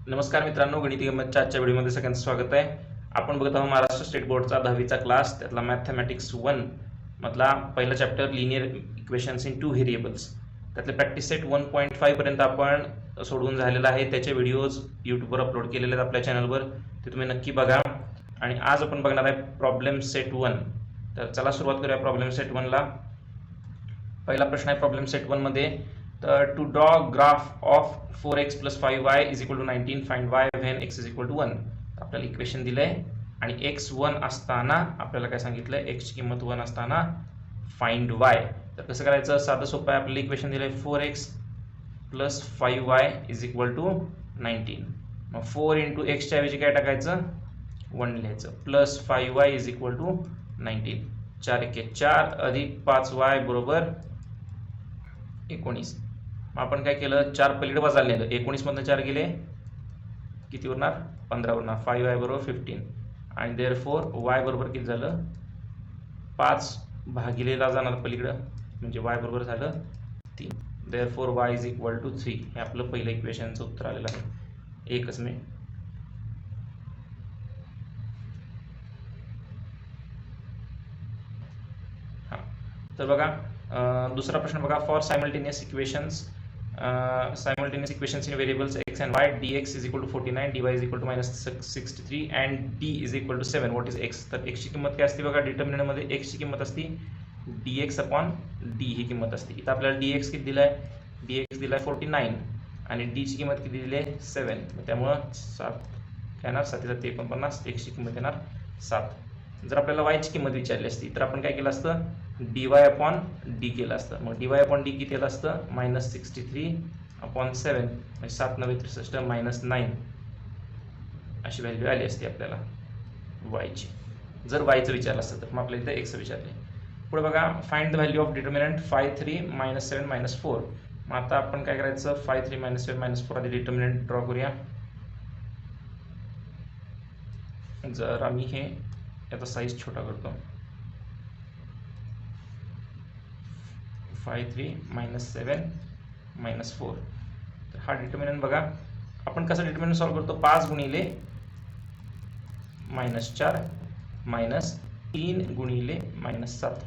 नमस्कार मित्रांनो, गणिती गंमतच्या आजच्या व्हिडिओमध्ये सगळ्यांचं स्वागत आहे. आपण बघत आहोत महाराष्ट्र स्टेट बोर्डचा 10वीचा क्लास, त्यातला मॅथमॅटिक्स 1 मधला पहिला chapter linear equations in two variables. त्यातले प्रॅक्टिस सेट 1.5 पर्यंत आपण सोडवून झालेला आहे. त्याचे व्हिडिओज यूट्यूबवर अपलोड केलेले आहेत आपल्या चॅनलवर, ते तुम्ही नक्की बघा. आणि आज आपण बघणार आहे प्रॉब्लेम सेट 1. तर चला सुरुवात करूया प्रॉब्लेम सेट 1 ला. पहिला प्रश्न आहे प्रॉब्लेम सेट 1 मध्ये, तर to draw graph of 4x + 5y = 19, find y when x = 1. आपल्याला इक्वेशन दिलंय आणि x 1 असताना आपल्याला काय सांगितलंय, x ची किंमत 1 असताना फाइंड y. तर कसं करायचं, साधं सोपं आहे. आपल्याला इक्वेशन दिलंय 4x + 5y = 19. मग 4 × x च्या ऐवजी काय टाकायचं, 1 लिहायचं, प्लस 5y = 19. 4 × 1 = 4 अधिक 5y = 19. मग आपण काय केलं, 4 पलीकडे वजायला नेलं, 19 मधनं 4 गेले, किती उरणार, 15 उरणार. 5y = 15 आणि देअरफॉर y बरोबर किती झालं, 5 भागिलेला जाणार पलीकडं, म्हणजे y बरोबर झालं 3. Therefore y = 3. हे आपलं पहिलं इक्वेशनचं उत्तर आलेलं आहे. एकच मिनिट. हां, तर बघा दुसरा प्रश्न बघा, for simultaneous equations in variables x and y, dx = 49, dy = -63 and d = 7. what is x? तर x ची किंमत काय असते बघा, डिटर्मिनंट मध्ये x ची किंमत असते dx/d ही किंमत असते. इथं आपल्याला dx किती दिलाय, dx दिलाय 49 आणि d ची किंमत किती दिली आहे, 7. त्यामुळं 7 काय येणार, 7 × 7 = 49, x ची किंमत येणार 7. जर आपल्याला y ची किंमत विचारली असती तर आपण काय केलं असतं, dy/d केलं असतं. मग dy/d किती आलं असतं, -63/7, म्हणजे 7 × 9 = 63 -9 अशी व्हॅल्यू आली असती आपल्याला y ची. जर y चं विचारलं असतं तर. मग आपल्याला इथं x विचारले. पुढे बघा, find the value of determinant 5, 3, -7, -4. मग आता आपण काय करायचं, 5, 3, -7, -4 आधी डिटर्मिनंट ड्रॉ करूया. जर आम्ही हे याचा साईज छोटा करतो, 5, 3, -7, -4. तर हा डिटर्मिनंट बघा, आपण कसं डिटर्मिनंट सॉल्व्ह करतो, 5 × -4 -3 × -7.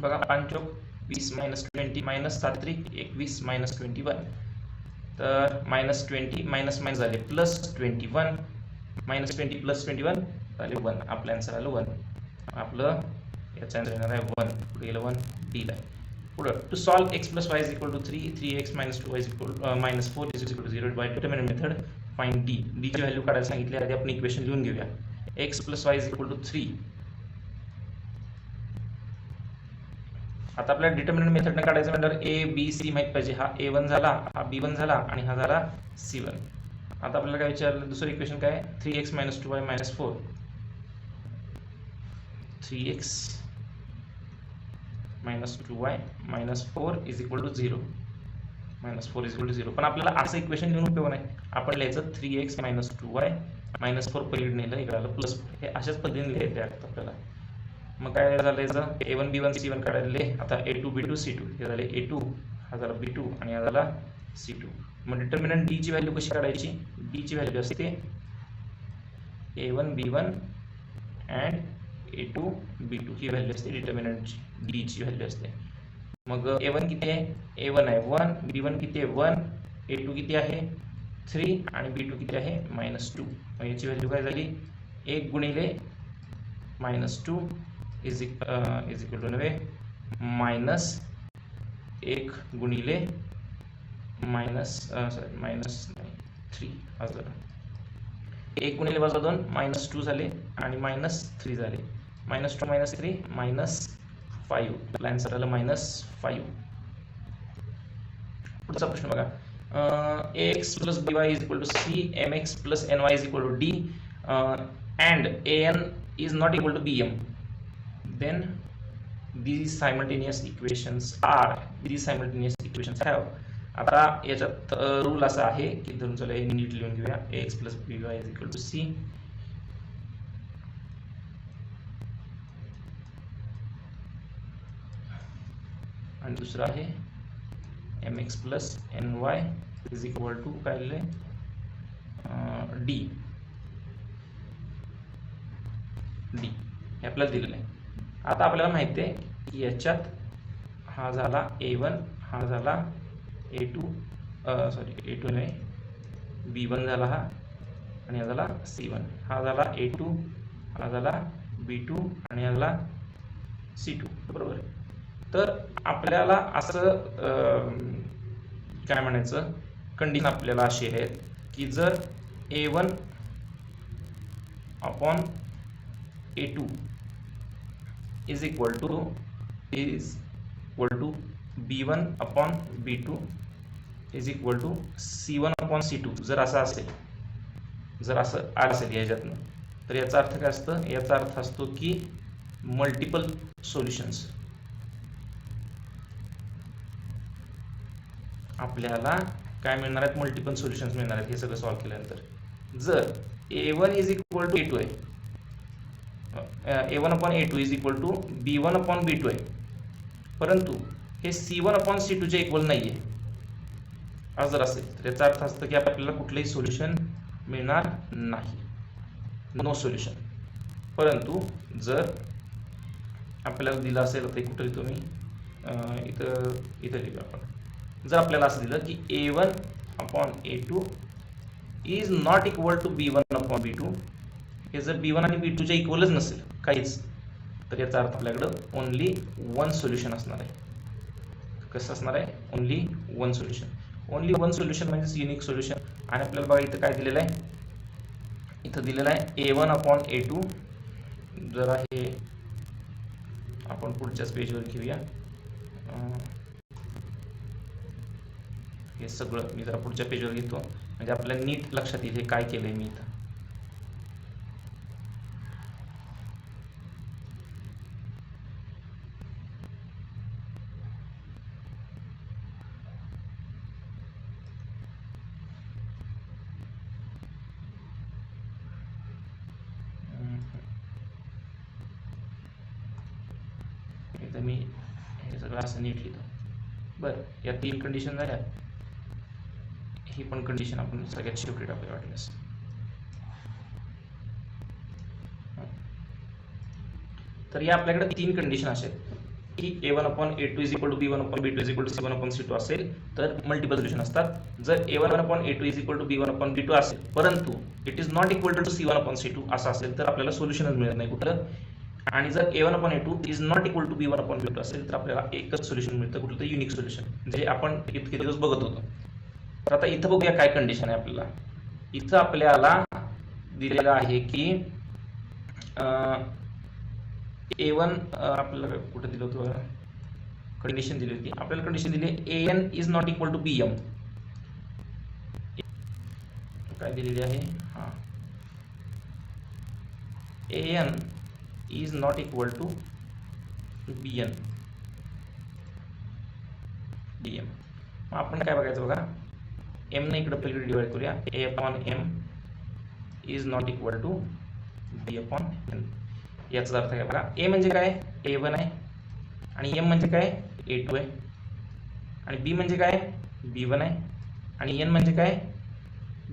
बघा, 5 × 20 -20 -7 × 21 -21. तर -20 मायनस झाले +21, -20 + 21 झाले 1. आपलं आन्सर आलं 1. आपलं याचा आन्सर येणार आहे 1. पुढे गेलं 1 डी ला. पुढं, to solve x + y = 3, 3x - 2y -4 = 0 by determinant method, find d. d ची व्हॅल्यू काढायला सांगितली. आधी आपण इक्वेशन लिहून घेऊया. x + y = 3. आता आपल्याला डिटर्मिनंट मेथडने काढायचं म्हटल्यावर a b c माहित पाहिजे. हा a1 झाला, हा b1 झाला आणि हा झाला c1. आता आपल्याला काय विचारलं, दुसरं इक्वेशन काय, 3x - 2y -4. 3x - 2y -4 = 0. -4 = 0. पण आपल्याला असं इक्वेशन लिहून उपयोग नाही. आपण लिहायचं 3x - 2y -4 पलीकडे नेलं, इकडे आलं +4. हे अशाच पद्धतीने लिहायचं आहे आपल्याला. मग काय झालं, याचं a1 b1 c1 काढले. आता a2 b2 c2, हे झाले a2, हा झाला b2 आणि हा झाला c2. मग डिटर्मिनंट d ची व्हॅल्यू कशी काढायची, d ची व्हॅल्यू असते a1 b1 and a2 b2 he value असते डिटर्मिनंटची, d ची व्हॅल्यू असते. मग a1 किती आहे, a1 आहे 1, b1 किती आहे 1, a2 किती आहे 3 आणि b2 किती आहे -2. मग याची व्हॅल्यू काय झाली, 1 × -2 इज इक्वल टू नव्हे, -1 × -3 असं. 1 × -2 -2 झाले आणि -3 झाले. -2 - 3 -5. आपलं आन्सर आलं -5. पुढचा प्रश्न बघा, ax + by = c, mx + ny = d, and an is not equal to bm, then these simultaneous equations have. आता याच्यात रूल असा आहे की धरून चला हे नीट लिहून घेऊया. ax + by = c, आणि दुसरा आहे mx + ny = काय लिहिले, डी डी हे आपल्याला दिलेलं आहे. आता आपल्याला माहिती आहे की याच्यात हा झाला A1, हा झाला A2, A2 नाही, B1 झाला हा, आणि हा झाला C1, हा झाला A2, हा झाला B2 आणि हा झाला C2, बरोबर. तर आपल्याला असं काय म्हणायचं, कंडिशन आपल्याला अशी आहे की जर A1 upon A2 is equal to B1 upon B2 is equal to C1 upon C2 जर असं असेल, जर असं आलं असेल याच्यातनं, तर याचा अर्थ काय असतं, याचा अर्थ असतो की मल्टिपल सोल्युशन्स. आपल्याला काय मिळणार आहेत, मल्टिपल सोल्युशन्स मिळणार आहेत हे सगळं सॉल्व्ह केल्यानंतर. जर A1 is equal to A2 आहे, A1 upon A2 is equal to B1 upon B2 आहे, परंतु हे C1 अपॉन C2 च्या इक्वल नाही आहे, आज जर असेल तर याचा अर्थ असतं की आपल्याला कुठलंही सोल्युशन मिळणार नाही, नो सोल्युशन. परंतु जर आपल्याला दिलं असेल तर कुठं लिहितो मी, इथं लिहूया आपण. जर आपल्याला असं दिलं की A1 upon A2 is not equal to B1 upon B2, हे जर B1 आणि B2 च्या इक्वलच नसेल काहीच, तर याचा अर्थ आपल्याकडं ओनली वन सोल्युशन असणार आहे. कसं असणार आहे, only one solution. Only one solution म्हणजे युनिक सोल्युशन. आणि आपल्याला बघा इथं काय दिलेलं आहे, इथं दिलेलं आहे A1 अपॉन A2. जरा हे आपण पुढच्याच पेजवर घेऊया, हे सगळं मी जरा पुढच्या पेजवर घेतो म्हणजे आपल्याला नीट लक्षात येईल हे काय केलंय मी इथं. इथं मी हे सगळं असं नीट लिहितो. बरं, या 3 कंडिशन झाल्या, ही पण कंडिशन आपण सगळ्यात शेवटी टाकूया वाटल्यास. तर या आपल्याकडे 3 कंडिशन असेल की A1 upon A2 is equal to B1 upon B2 is equal to C1 upon C2 असेल तर मल्टिपल सोल्युशन असतात. जर A1 upon A2 is equal to B1 upon B2 असेल परंतु it is not equal to C1 upon C2 असं असेल तर आपल्याला सोल्युशनच मिळत नाही कुठलं. आणि जर A1 upon A2 is not equal to B1 upon B2 असेल तर आपल्याला एकच सोल्युशन मिळतं, कुठलं तर युनिक सोल्युशन, जे आपण इतके दिवस बघत होतो. तर आता इथं बघूया काय कंडिशन आहे आपल्याला. इथं आपल्याला दिलेलं आहे की A1 आपल्याला कुठे दिलं होतं, कंडिशन दिली होती आपल्याला, कंडिशन दिली AN is not equal to BM. काय दिलेली आहे, हा AN is not equal to BN. मग आपण काय बघायचं बघा, M ने इकडे पलीकडे डिवाइड करूया, A upon M is not equal to B upon N. याचा अर्थ काय बघा, A म्हणजे काय, A1 आहे, आणि M म्हणजे काय, A2 आहे, आणि B म्हणजे काय, B1 आहे, आणि N म्हणजे काय,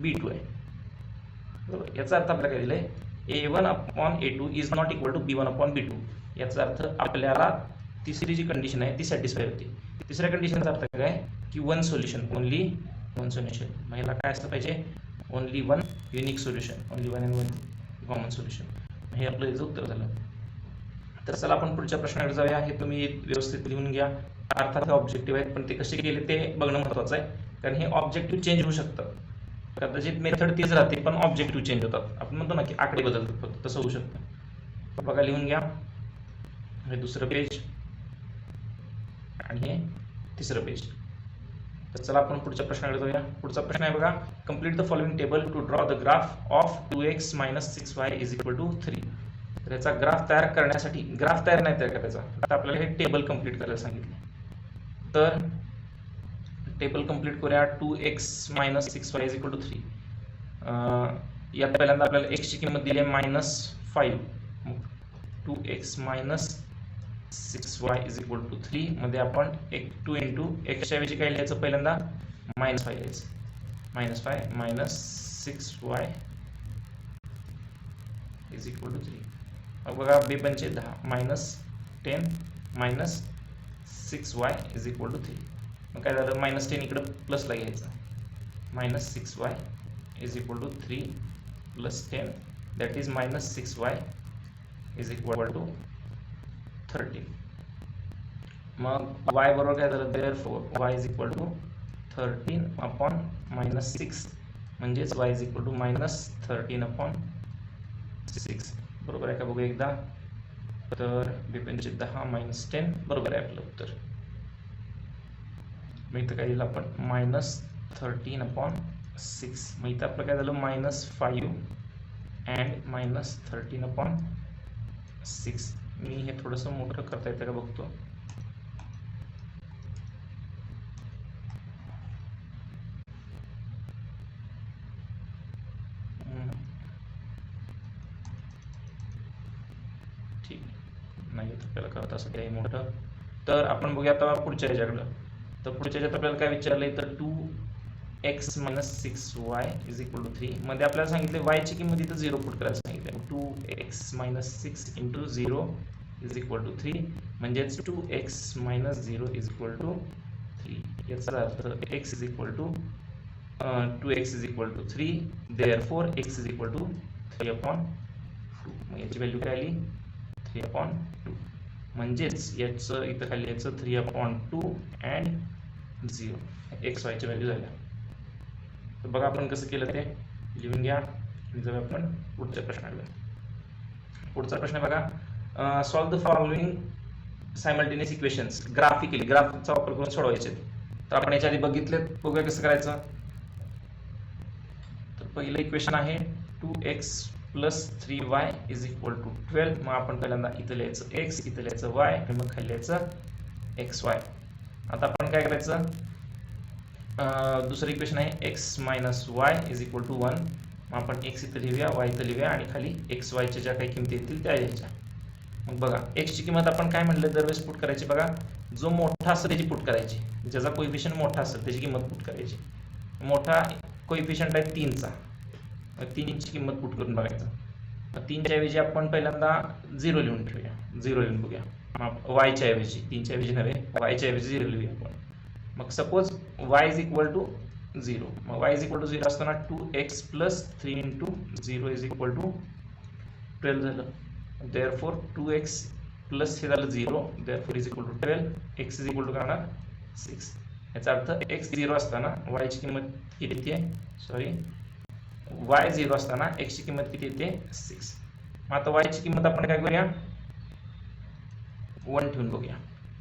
B2 आहे. बरोबर, याचा अर्थ आपल्याला काय दिलंय, A1 upon A2 is not equal to B1 upon B2. याचा अर्थ आपल्याला तिसरी जी कंडिशन आहे ती सॅटिस्फाय होते. तिसऱ्या कंडिशनचा अर्थ काय की one solution, only one solution. मग याला काय असलं पाहिजे, only one unique solution, only one and one common solution. हे आपलं याचं उत्तर झालं. तर चला आपण पुढच्या प्रश्नाकडे जाऊया. हे तुम्ही व्यवस्थित लिहून घ्या. अर्थात हे ऑब्जेक्टिव्ह आहेत पण ते कसे केले ते बघणं महत्त्वाचं आहे, कारण हे ऑब्जेक्टिव्ह चेंज होऊ शकतं. कदाचित मेथड तीच राहते पण ऑब्जेक्टिव्ह चेंज होतात. आपण म्हणतो ना की आकडे बदलतात, फक्त तसं होऊ शकतं. बघा लिहून घ्या, हे दुसरं पेज आणि हे तिसरं पेज. तर चला आपण पुढच्या प्रश्नाकडे जाऊया. पुढचा प्रश्न आहे बघा, complete the following table to draw the graph of 2x minus 6y is equal to 3. तर याचा ग्राफ तयार करण्यासाठी, ग्राफ तयार नाही तयार करायचा, आता आपल्याला हे टेबल कंप्लीट करायला सांगितले. तर टेबल कंप्लीट करूया. 2x minus 6y is equal to 3. यात पहिल्यांदा आपल्याला x ची किंमत दिली आहे -5. 2x minus 6y is equal to 3 मध्ये आपण 2 इंटू x च्या ऐवजी काय लिहायचं, पहिल्यांदा -5 लिहायचं. -5 minus 6y is equal to 3. मग बघा बे पंचे 10 -10 -6y इज इक्वल टू 3. मग काय झालं, -10 इकडं प्लसला घ्यायचं, -6y is equal to 3 + 10 that is -6y is equal to 13. मग y बरोबर काय झालं, therefore y is equal to 13 upon -6 म्हणजेच y इज इक्वल टू -13/6 बरोबर आहे का बघू एकदा. तर बेपंचे 10 -10 बरोबर आहे आपलं उत्तर. मग इथं काय दिलं आपण -13/6. मग इथं आपलं काय झालं -5 अँड -13/6. मी हे थोडंसं मोठं करता येतं का बघतो. ठीक नाही आपल्याला करत असं काही मोठं. तर आपण बघूया आता पुढच्या ह्याच्याकडं. तर पुढच्या ह्याच्यात आपल्याला काय विचारलंय, तर 2x - 6y is equal to 3 मध्ये आपल्याला सांगितले y ची किंमत इथं 0 पुट करायला सांगितले. 2x - 6 × 0 इज इक्वल टू 3 म्हणजेच 2x - 0 इज इक्वल टू 3. याचा अर्थ x is equal to 2x is equal to 3 therefore x is equal to 3/2. मग याची व्हॅल्यू काय आली 3/2 म्हणजेच याचं इथं खाली याचं 3/2 अँड 0 x y ची व्हॅल्यू झाल्या. तर बघा आपण कसं केलं ते लिहून घ्या. जाऊया आपण पुढच्या प्रश्नाकडे. पुढचा प्रश्न बघा, solve the following simultaneous equations graphically, ग्राफचा वापर करून सोडवायचे. तर आपण याच्या आधी बघितले, बघूया कसं करायचं. तर पहिलं इक्वेशन आहे 2x + 3y is equal to 12. मग आपण पहिल्यांदा इथं लिहायचं x, इथं लिहायचं y आणि मग खाली लिहायचं xy. आता आपण काय करायचं, दुसरं इक्वेशन आहे x - y is equal to 1. मग आपण x इथं लिहूया, y इथं लिहूया आणि खाली x y च्या ज्या काही किमती येतील त्या लिहायच्या. मग बघा x ची किंमत आपण काय म्हटलं दरवेळेस पुट करायची. बघा जो मोठा असेल त्याची पुट करायची, ज्याचा कोइफिशियंट मोठा असेल त्याची किंमत पुट करायची. मोठा कोइफिशियंट आहे 3चा, 3 ची किंमत पुट करून बघायचं. मग 3 च्या ऐवजी आपण पहिल्यांदा 0 लिहून ठेवूया, 0 लिहून बघूया. मग y च्या ऐवजी 3 च्या ऐवजी नव्हे, y च्या ऐवजी 0 लिहूया आपण. मग suppose y is equal to 0. मग y इज इक्वल टू 0 असताना 2x + 3 × 0 इज इक्वल टू 12 झालं. देअरफॉर 2x प्लस हे झालं 0 therefore is equal to 12. x is equal to काय होणार 6. याचा अर्थ x 0 असताना y ची किंमत किती येते, सॉरी y 0 असताना x ची किंमत किती येते 6. मग आता y ची किंमत आपण काय करूया 1 ठेवून बघूया.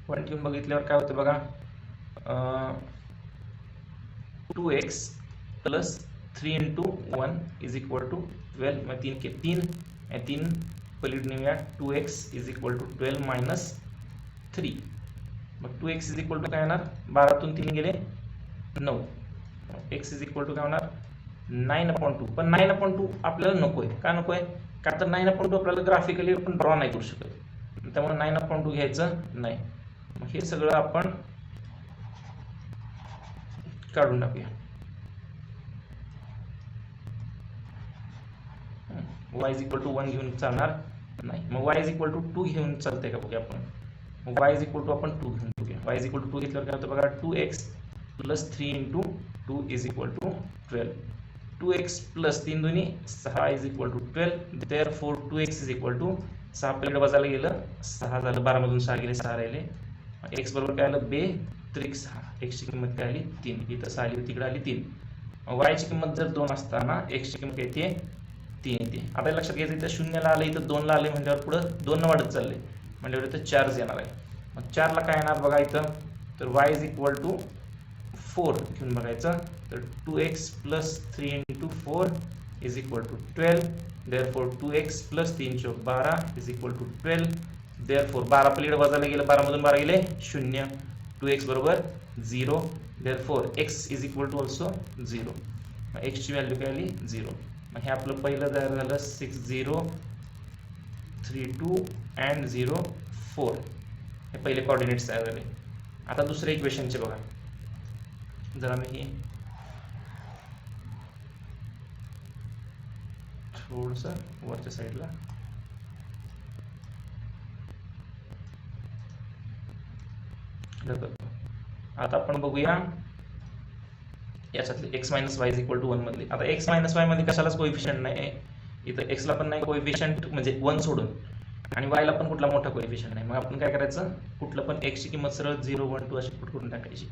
1 ठेवून बघितल्यावर काय होतं बघा, 2x + 3 × 1 इज इक्वल टू 12. मग 3 के 3 आणि 3 पलीड नेऊया. 2x is equal to 12 - 3. मग 2x इज इक्वल टू काय होणार, 12तून 3 गेले 9. x इज इक्वल टू काय होणार 9/2. पण 9/2 आपल्याला नको आहे. का नको आहे, का तर 9/2 आपल्याला ग्राफिकली आपण ड्रॉ नाही करू शकत, त्यामुळे 9/2 घ्यायचं नाही. मग हे सगळं आपण काढून टाकूया. y इज इक्वल टू 1 घेऊन चालणार नाही. मग y इज इक्वल टू 2 घेऊन चालतंय का बघूया आपण. मग y इज इक्वल टू आपण 2 घेऊन बघूया. y इज इक्वल टू 2 घेतल्यावर काय होतं बघा, 2x + 3 × 2 is equal to 12. 2x + 3 दुनी 6 is equal to 12. Therefore 2x is equal to 6 पलीकडे वजायला गेलं 6 झालं, 12 मधून 6 गेले 6 राहिले. x बरोबर काय आलं 2 त्रिक 6. x ची किंमत काय आली 3. इथं 6 आली, तिकडे आली 3. y ची किंमत जर 2 असताना x ची किंमत येते 3 येते. आता लक्षात घ्यायचं इथं 0 ला आलं, इथं 2 ला आले म्हणल्यावर पुढे 2 न वाढत चालले म्हणल्यावर इथं 4 येणार आहे. मग 4 ला काय येणार बघा इथं, तर y इज इक्वल टू 4 घेऊन बघायचं. तर 2x + 3 × 4 is equal to 12. Therefore 2x + 3 × 12 is equal to 12. Therefore 12 पलीकडे वजायला गेलं, 12 मधून 12 गेले 0. 2x बरोबर 0. Therefore x is equal to also 0. मग x ची व्हॅल्यू काय आली 0. मग हे आपलं पहिलं तयार झालं 6 0 3 2 अँड 0 4. हे पहिले कोऑर्डिनेट्स तयार झाले. आता दुसऱ्या इक्वेशनचे बघा, जरा मी थोडंसं वरच्या साईडला. आता आपण बघूया याच्यातले x minus y is equal to 1 मधले. आता x मायनस वाय मध्ये कशालाच कोएफिशियंट नाही आहे, इथं x ला पण नाही कोएफिशियंट, म्हणजे 1 सोडून, आणि y ला पण कुठला मोठा कोएफिशियंट नाही. मग आपण काय करायचं, कुठलं पण x ची किंमत सरळ 0 1 2 अशी पुट करून टाकायची.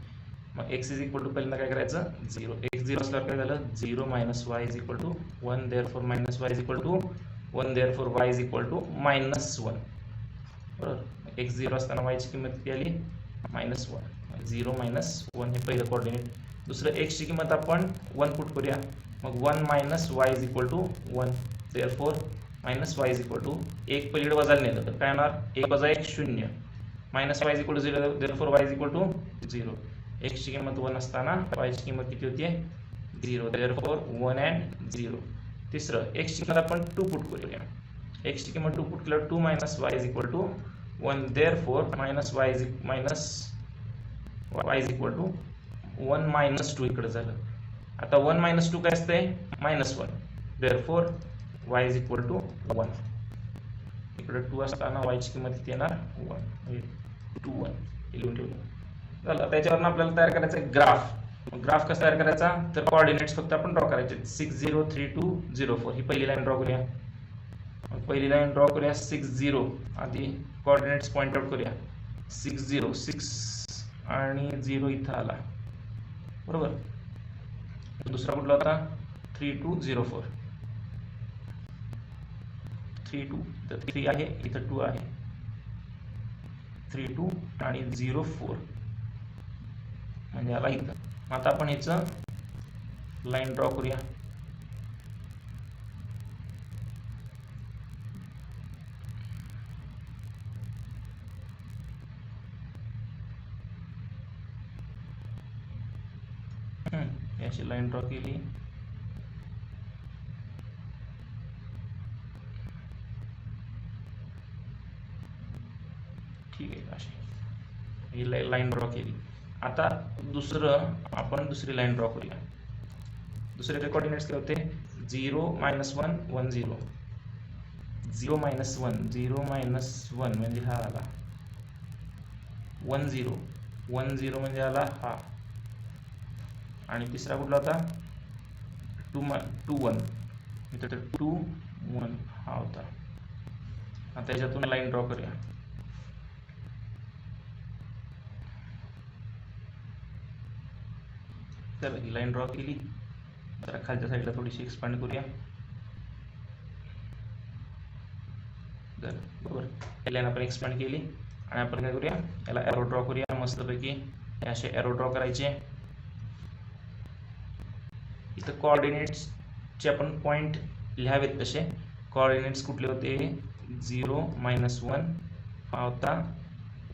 मग x इज इक्वल टू पहिल्यांदा काय करायचं 0, x 0 असल्यावर काय झालं 0 minus y is equal to 1, therefore minus y is equal to 1, therefore y is equal to minus 1. बरोबर, x 0 असताना y ची किंमत किती आली -1. 0 मायनस 1 हे पहिलं कोऑर्डिनेट. दुसरं x ची किंमत आपण 1 पुट करूया. मग 1 minus y is equal to 1, therefore minus y is equal to, एक पलीकडे वजाला नेलं तर काय होणार 1 वजा 1 0, minus y is equal to 0, therefore y is equal to 0. x ची किंमत 1 असताना y ची किंमत किती होती 0, देअरफॉर 1 and 0. तिसरं x ची किंमत आपण 2 पुट करूया. x ची किंमत 2 पुट केल्यावर 2 minus y is equal to 1, therefore minus y is equal to 1 minus 2 इकडे झालं. आता 1 मायनस 2 काय असते -1, therefore y is equal to 1. इकडे 2 असताना y ची किंमत किती येणार 1, म्हणजे 2 1 हे लिहून ठेवलं. झालं. त्याच्यावरून आपल्याला तयार करायचं आहे ग्राफ. ग्राफ कसा तयार करायचा, तर कोऑर्डिनेट्स फक्त आपण ड्रॉ करायचे 6 0 3 2 0 4. ही पहिली लाईन ड्रॉ करूया. पहिली लाईन ड्रॉ करूया 6 0, आधी कोऑर्डिनेट्स पॉइंट आउट करूया. 6 0 6 आणि 0 इथं आला, बरोबर. दुसरा कुठला होता 3 2 0 4. 3 2 तर 3 आहे, इथं 2 आहे, 3 2 आणि 0 4 म्हणजे आला इथं. आता आपण ह्याचं लाईन ड्रॉ करूया. याची लाईन ड्रॉ केली. ठीक आहे, अशी ही लाईन ड्रॉ केली. आता दुसरं आपण दुसरी लाईन ड्रॉ करूया. दुसरे कोऑर्डिनेट्स काय होते 0 -1 1 0, 0 -1 0 -1 म्हणजे हा आला, 1 0 1 0 म्हणजे आला हा, आणि तिसरा कुठला होता 2 1, इथं 2 1 हा होता. आता याच्यातून लाईन ड्रॉ करूया. तर ही लाईन ड्रॉ केली. जरा खालच्या साईडला थोडीशी एक्सपांड करूया. बरोबर, ही लाईन आपण एक्सपांड केली आणि आपण काय करूया, याला एरो ड्रॉ करूया मस्तपैकी. असे एरो ड्रॉ करायचे. इथं कोऑर्डिनेट्सचे आपण पॉइंट लिहावेत कसे. कोऑर्डिनेट्स कुठले होते 0 -1 हा होता,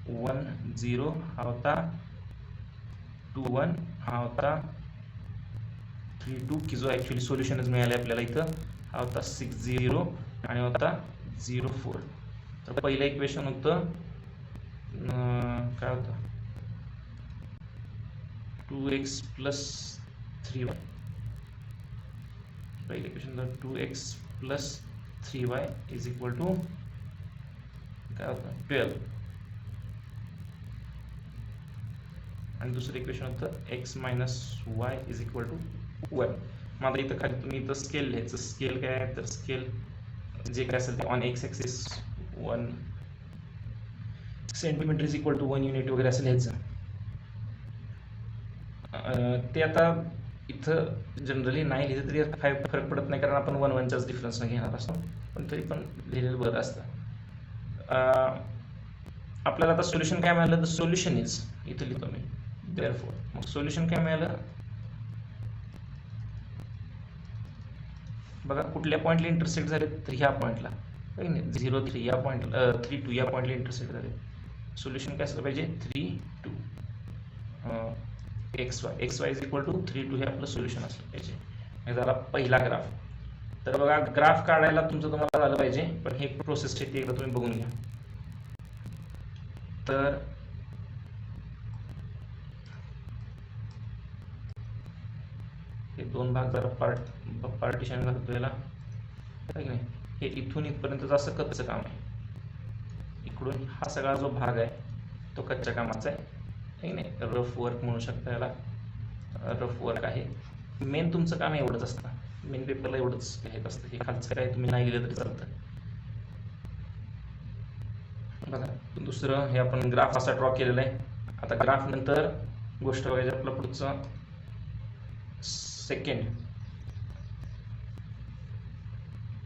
1 0 हा होता, 2 1 हा होता, 3 2 की जो ॲक्च्युली सोल्युशनच मिळाले आपल्याला इथं हा होता, 6 0 आणि होता 0 4. तर पहिलं इक्वेशन होतं काय होतं 2x + 3y. पहिलं इक्वेशन होतं 2x + 3y is equal to काय होतं 12. आणि दुसरं इक्वेशन होतं x - y is equal to 1. मग आता इथं खाली तुम्ही इथं स्केल लिहायचं. स्केल काय आहे तर स्केल जे काय असेल ते on x axis 1 centimetre is equal to 1 unit वगैरे असं लिहायचं. ते आता इथं जनरली नाही लिहिलं तरी काय फरक पडत नाही, कारण आपण 1 1च्याच डिफरन्सनं घेणार असतो, पण तरी पण लिहिलेलं बरं असतं. आपल्याला आता सोल्युशन काय मिळालं तर सोल्युशन इज, इथं लिहितो मी देअरफॉर. मग सोल्युशन काय मिळालं बघा, कुठल्या पॉईंटला इंटरसेक्ट झाले तर ह्या पॉईंटला 0 3 या पॉईंटला 3 2 या पॉईंटला इंटरसेक्ट झाले. सोल्युशन काय असलं पाहिजे 3 2 xy इज इक्वल टू 3 2 हे आपलं सोल्युशन असलं पाहिजे. हे झाला पहिला ग्राफ. तर बघा, ग्राफ काढायला तुम्हाला झालं पाहिजे, पण हे प्रोसेस ती एकदा तुम्ही बघून घ्या. तर हे दोन भाग जरा पार्टिशन करतो याला. की नाही. हे इथून इथपर्यंतचं असं कच्चं काम आहे. इकडून हा सगळा जो भाग आहे तो कच्च्या कामाचा आहे की नाही. रफ वर्क म्हणू शकता याला, रफ वर्क आहे. मेन तुमचं काम एवढंच असतं, मेन पेपरला एवढंच लिहायचं असतं. हे खालचं काय तुम्ही नाही लिहिलं तरी चालतं. बघा दुसरं हे आपण ग्राफ असा ड्रॉ केलेला आहे. आता ग्राफ नंतर गोष्ट बघायची आपलं पुढचं सेकंड.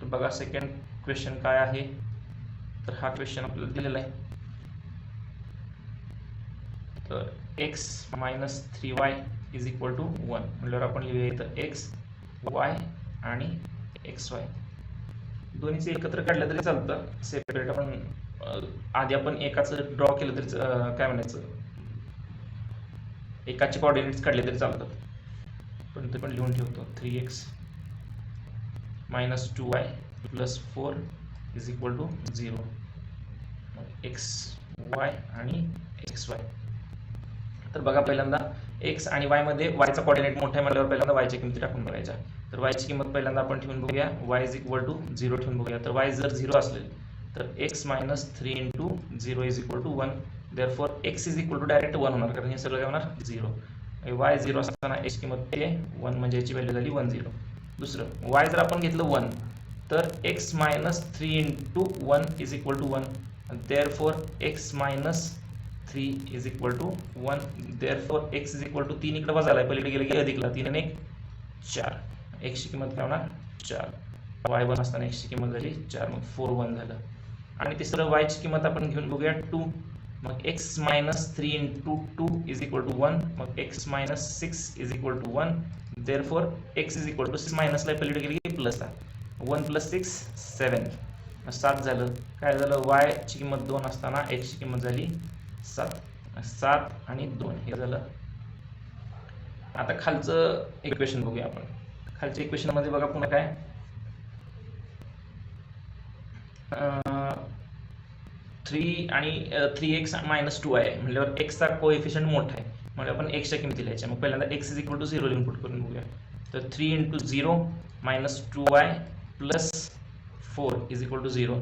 तर बघा सेकंड क्वेश्चन काय आहे. तर हा क्वेश्चन आपल्याला दिलेला आहे. तर x minus 3y is equal to 1 म्हटल्यावर आपण लिहूया इथं x y आणि xy दोन्हीचे एकत्र काढलं तरी चालतं. सेपरेट आपण आधी आपण एकाचं ड्रॉ केलं तरी काय म्हणायचं, एकाचे कोऑर्डिनेट्स काढले तरी चालतात. पण ते पण लिहून ठेवतो. 3x minus 2y plus 4 is equal to 0. X y आणि एक्स वाय. तर बघा पहिल्यांदा एक्स आणि वाय मध्ये वायचा कोऑर्डिनेट मोठा आहे म्हटल्यावर पहिल्यांदा वायच्या किमती टाकून बघायच्या. तर वायची किंमत पहिल्यांदा आपण ठेवून बघूया. वाय इज इक्वल टू 0 ठेवून बघूया. तर वाय जर 0 असेल तर x minus 3 into 0 is equal to 1. Therefore x is equal to direct 1 होणार, कारण हे सगळं काय होणार 0. वाय 0 असताना एक्स किंमत ते 1 म्हणजे याची व्हॅल्यू झाली 1 0. दुसरं वाय जर आपण घेतलं 1 तर x minus 3 into 1 is equal to 1. therefore x minus 3 is equal to 1. therefore x is equal to 3 इकडे वजा आलाय, पलीकडे गेले की अधिकला 3 आणि 1 4. x ची किंमत काय होणार 4. y1 असताना x ची किंमत झाली 4, मग 4 1 झालं. आणि तिसरं y ची किंमत आपण घेऊन बघूया 2. मग x minus 3 into 2 is equal to 1. मग x minus 6 is equal to 1. therefore x is equal to 6 minus ला पलीकडे गेली की प्लस ला 1 plus 6 7. 7 झालं. काय झालं, y ची किंमत 2 असताना x ची किंमत झाली 7. 7 आणि 2 हे झालं. आता खालचं इक्वेशन बघूया आपण. खालच्या इक्वेशन मध्ये बघा पुन्हा काय 3 आणि 3x मायनस 2y आहे म्हटल्यावर x चा कोएफिशियंट मोठा आहे म्हणजे आपण x च्या किमती लिहायच्या. मग पहिल्यांदा x इज इक्वल टू 0 लिहून पुट करून बघूया. तर 3 into 0 minus 2y plus 4 is equal to 0.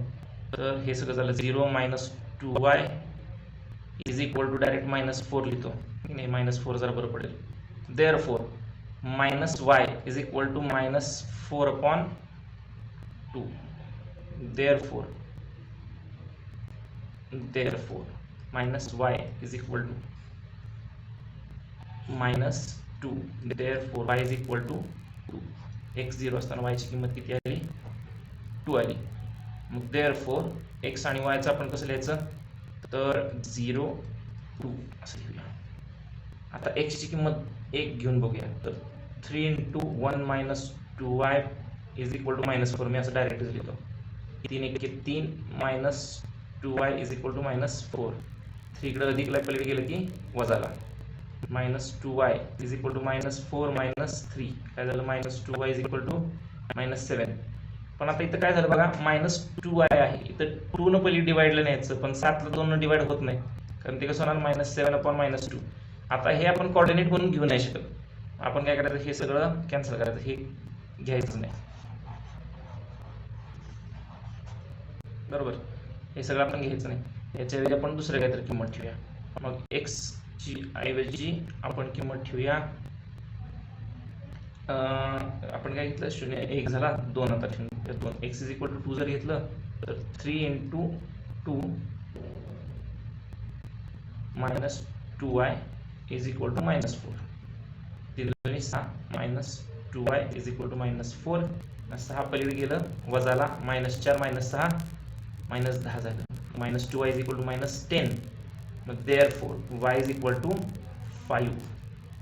तर हे सगळं झालं 0 minus 2y is equal to direct minus 4 लिहितो, नाही मायनस 4 जरा बरं पडेल. Therefore minus y is equal to minus 4 upon 2. Therefore minus y is equal to minus 2. Therefore y is equal to 2. x 0 असताना y ची किंमत किती आली 2 आली. मग देअरफॉर x आणि y चं आपण कसं लिहायचं, तर 0 2 असं लिहूया. आता x ची किंमत 1 घेऊन बघूया. तर 3 into 1 minus 2y is equal to minus 4. मी असं डायरेक्ट लिहितो. 3 1 3 minus 2y is equal to minus 4. 3 इकडे अधिकला पलीकडे गेलं की वजाला minus 2y is equal to minus 4 minus 3. काय झालं, minus 2y is equal to minus 7. पण आता इथं काय झालं बघा, मायनस 2y आहे. इथं 2 न पहिली डिवाइडला न्यायचं, पण 7 ला 2 न डिवाइड होत नाही, कारण ते कसं होणार मायनस 7 अपॉन मायनस 2. आता हे आपण कोऑर्डिनेट म्हणून घेऊ नाही शकत. आपण काय करायचं, हे सगळं कॅन्सल करायचं, हे घ्यायचं नाही. बरोबर, हे सगळं आपण घ्यायचं नाही. याच्याऐवजी आपण दुसरं काहीतरी किंमत ठेवूया. मग x ची ऐवजी आपण किंमत ठेवूया, आपण काय घेतलं 0 1 झाला 2. आता ठेवून 2. x इज इक्वल टू 2 जर घेतलं तर 3 into 2 minus 2y is equal to minus 4. 3 6 minus 2y is equal to minus 4. 6 पलीकडे गेलं वजाला मायनस 4 मायनस 6 मायनस 10 झालं. Minus 2y is equal to minus 10. मग therefore y is equal to 5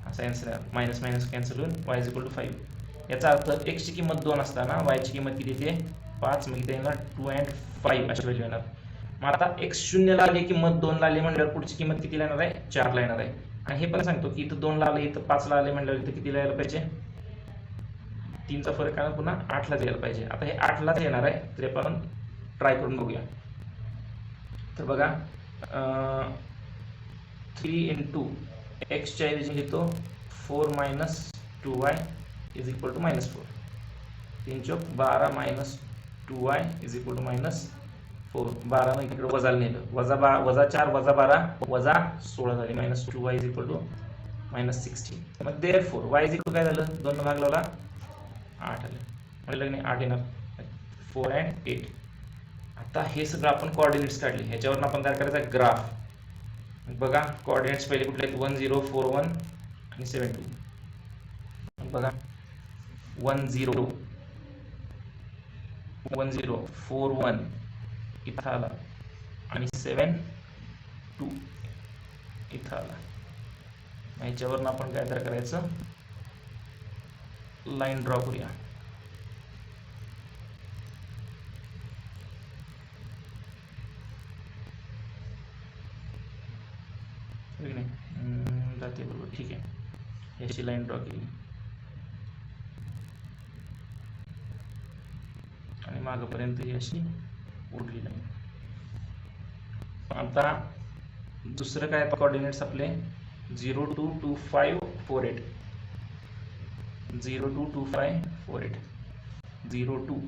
असा answer आहे. Minus minus cancel होऊन y is equal to 5. याचा अर्थ x ची किंमत 2 असताना y ची किंमत किती येते 5. मग इथे येणार 2 and 5 अशी व्हॅल्यू येणार. मग आता x 0 ला आली किंमत 2 ला आली म्हणल्यावर पुढची किंमत किती येणार आहे 4 ला येणार आहे. आणि हे पण सांगतो की इथं 2 ला आले इथं 5 ला आले म्हणल्यावर इथं किती यायला पाहिजे 3 चा फरक आहे पुन्हा 8 लाच यायला पाहिजे. आता हे 8 लाच येणार आहे, तरी आपण ट्राय करून बघूया. तर बघा 3 इंटू x च्या ऐवजी घेतो 4 minus 2y is equal to minus 4. 3 चौक 12 minus 2y is equal to -4. 12 इकडे वजाला नेलं, -4 - 12 -16 झाली, -2y इज इक्वल टू -16. मग देअरफॉर y इज इक्वल काय झालं, 2 भाग लावला 8 आलं, म्हणजे की 8 येणार, 4 and 8. आता हे सगळं आपण कोऑर्डिनेट्स काढले, ह्याच्यावरून आपण तयार करायचा ग्राफ. बघा कोऑर्डिनेट्स पहिले कुठले आहेत, 1 0 4 1 आणि 7 2. बघा 1 0 4 1 इथं आला आणि 7 2 इथं आला. ह्याच्यावरून आपण काय तयार करायचं, लाईन ड्रॉ करूया. जाते बरोबर, ठीक आहे. याची लाईन ड्रॉ केली आणि मागपर्यंत ही अशी उरली लाईन. आता दुसरं काय कोऑर्डिनेट्स आपले 0 2 2 5 4 8. 0 2 2 5 4 8. 0 2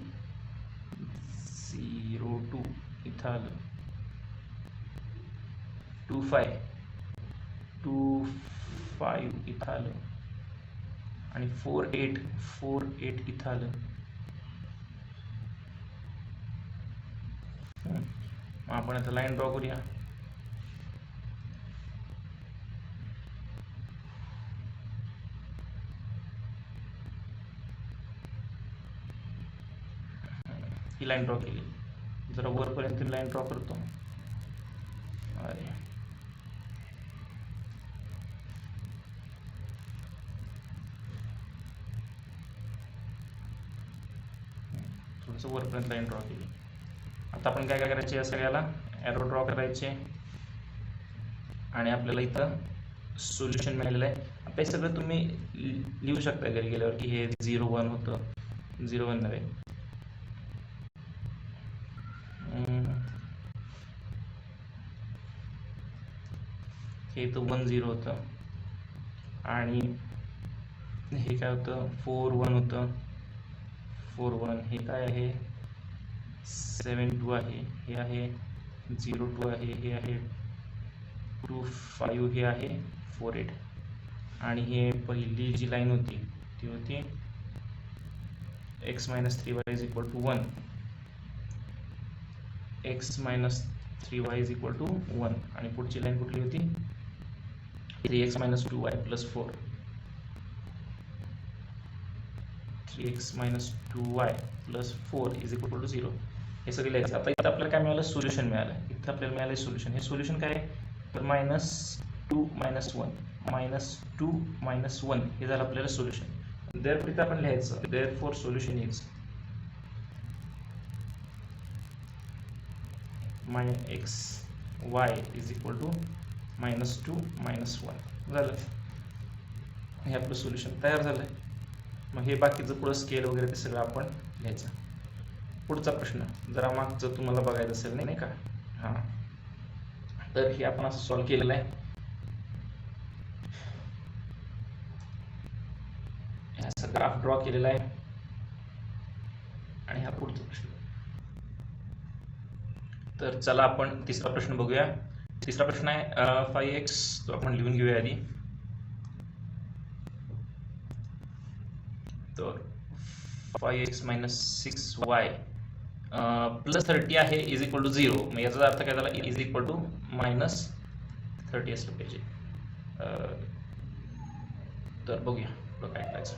इथं आलं, 2 5 इथं आलं आणि 4 8 इथं आलं. मग आपण आता लाईन ड्रॉ करूया. ही लाईन ड्रॉ केली, जरा वरपर्यंत लाईन ड्रॉ करतो. अरे थोडंसं वरपर्यंत लाईन ड्रॉ केली. आता आपण काय करायचे, या सगळ्याला एरो ड्रॉ करायचे आणि आपल्याला इथं सोल्युशन मिळालेलं आहे. आता हे सगळं तुम्ही लिहू शकता घरी गेल्यावर की हे 0 1 होतं, 0 1 नव्हे, हे इथं 1 0 होतं आणि हे काय होतं 4 1 होतं, 4 1. हे काय आहे 7 2 आहे, हे आहे 0 2 आहे, हे आहे 2 5, हे आहे 4 8. आणि हे पहिली जी लाईन होती ती होती x - 3y is equal to 1. x - 3y is equal to 1. आणि पुढची लाईन कुठली होती, 3x - 2y plus 4. 3x - 2y plus 4 is equal to 0. हे सगळे लिहायचं. आता इथं आपल्याला काय मिळालं, सोल्युशन मिळालं. इथं आपल्याला मिळालं सोल्युशन. हे सोल्युशन काय आहे, तर -2 -1 -2 -1 हे झालं आपल्याला सोल्युशन. देअरफॉर इथं आपण लिहायचं, therefore solution is -xy is equal to -2 -1 झालं. हे आपलं सोल्युशन तयार झालंय. मग हे बाकीचं पुढं स्केल वगैरे ते सगळं आपण लिहायचं. पुढचा प्रश्न जरा मागचं तुम्हाला बघायचं असेल नाही का, हां, तर हे आपण असं सॉल्व्ह केलेलं आहे. असं ग्राफ ड्रॉ केलेला आहे आणि हा पुढचा प्रश्न. तर चला आपण तिसरा प्रश्न बघूया. तिसरा प्रश्न आहे 5x, तो आपण लिहून घेऊया आधी. तर 5x - 6y प्लस 30 आहे इज इक्वल टू 0. मग याचा अर्थ काय झाला, इज इक्वल टू -30 असलं पाहिजे. तर बघूया काय करायचं,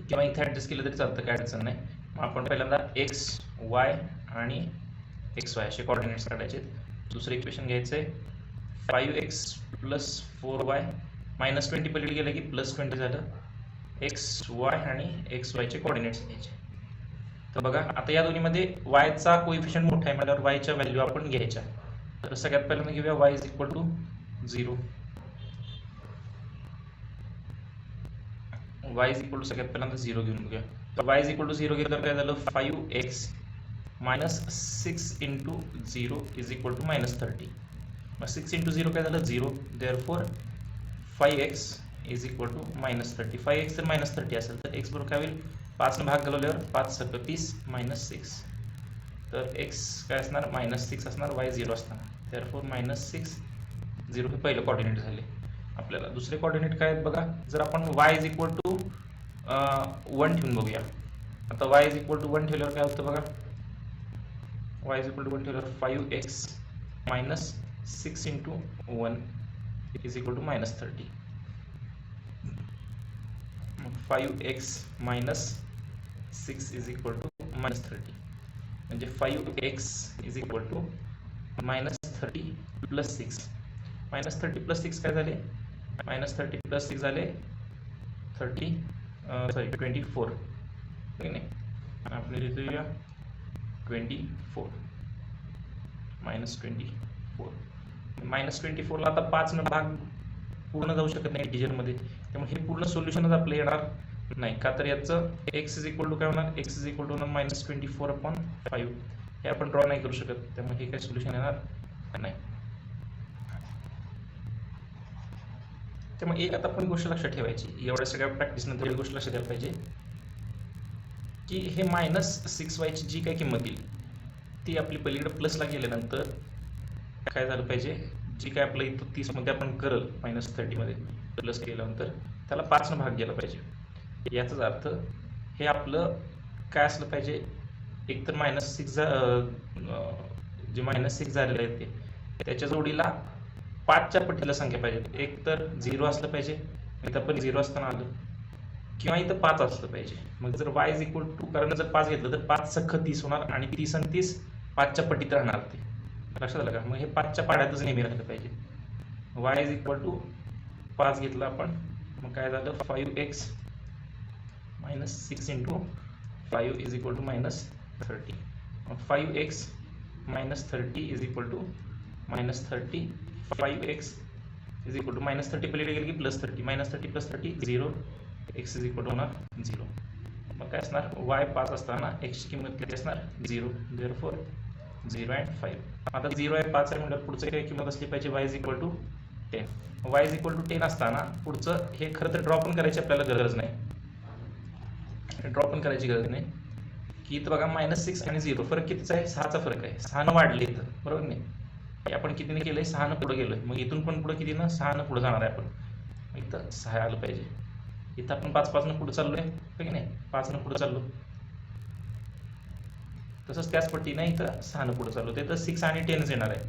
किंवा इथे ॲडजस्ट केलं तरी चालतं, काय अडचण नाही. मग आपण पहिल्यांदा x y आणि xy असे कोऑर्डिनेट्स काढायचे. दुसरं इक्वेशन घ्यायचं आहे 5x प्लस 4y -20 पलीकडे गेलं की +20 झालं. xy आणि xy चे कोऑर्डिनेट्स घ्यायचे. तर बघा आता या दोन्हीमध्ये y चा कोएफिशियंट मोठा आहे म्हटल्यावर y च्या व्हॅल्यू आपण घ्यायच्या. तर सगळ्यात पहिल्यांदा घेऊया y is equal to 0. y is equal to सगळ्यात पहिल्यांदा 0 घेऊन बघूया. तर y इज इक्वल टू 0 घेतल्यावर काय झालं, 5x - 6 × 0 इज इक्वल टू -30. मग 6 × 0 काय झालं 0. Therefore 5x is equal to -30. 5x जर -30 असेल तर x बरोबर काय होईल 5 ने भाग घालवल्यावर 5 सक 30 -6, तर x काय असणार -6 असणार, y 0 असणार, therefore -6 0 हे पहिलं कोऑर्डिनेट झाले. आपल्याला दुसरे कोऑर्डिनेट काय आहेत बघा. जर आपण y = 1 ठेवून बघूया. आता y = 1 ठेवल्यावर काय होतं बघा. y = 1 ठेवल्यावर 5x - 6 × 1 = -30. 5x - 6 = -30, म्हणजे 5x = -30 + 6. -30 + 6 काय झाले, -30 + 6 झाले 24, नाही आपण लिहूया 24 -24 ला आता 5 न भाग पूर्ण जाऊ शकत नाही इंटिजरमध्ये, त्यामुळे हे पूर्ण सोल्युशनच आपलं येणार नाही का. तर याचं x = काय होणार, x = -24/5 हे आपण ड्रॉ नाही करू शकत, त्यामुळे हे काय सोल्युशन येणार नाही. त्यामुळे एक आता आपण गोष्ट लक्षात ठेवायची, एवढ्या सगळ्या प्रॅक्टिस नंतर एक गोष्ट लक्षात द्यायला पाहिजे की हे -6y ची जी काही किंमत येईल ती आपली पलीकडे प्लसला गेल्यानंतर काय झालं पाहिजे, जी काय आपलं इथं 30 मध्ये आपण करल -30 मध्ये प्लस केल्यानंतर त्याला 5 न भाग गेला पाहिजे. याचाच अर्थ हे आपलं काय असलं पाहिजे, एक तर -6 जे -6 झालेलं आहे ते त्याच्या जोडीला 5च्या पटीला संख्या पाहिजे. एक तर 0 असलं पाहिजे, इथं पण 0 असताना आलं, किंवा इथं 5 असलं पाहिजे. मग जर y = कारण जर 5 घेतलं तर 5 सख्ख 30 होणार, आणि 30 आणि 30 5च्या पटीत राहणार. ते लक्षात आलं का. मग हे 5च्या पाड्यातच नेहमी राहिलं पाहिजे. y = 5 घेतलं आपण, मग काय झालं 5x - 6 × 5 = -30. मग 5x - 30 = -30. 5x = -30 पलीकडे गेली की +30, -30 + 30 0, x होणार 0. मग काय असणार, y 5 असताना x ची किंमत किती असणार 0, therefore 0 and 5. आता 0 आहे 5 आहे म्हणजे पुढचं काय किंमत असली पाहिजे, y = 10. y = 10 असताना पुढचं हे खरं तर ड्रॉ पण करायची आपल्याला गरज नाही, की इथं बघा -6 आणि 0 फरक कितीचा आहे, 6चा फरक आहे. 6 न वाढले इथं, बरोबर नाही. हे आपण कितीने केलंय, 6 न पुढे गेलोय, मग इथून पण पुढे किती ना 6 न पुढे जाणार आहे आपण. इथं 6 आलं पाहिजे. इथं आपण 5 न पुढे चाललोय, की नाही 5 न पुढे चाललो, तसंच त्याच पट्टीने इथं 6 न पुढे चाललो, ते तर 6 आणि 10 येणार आहे.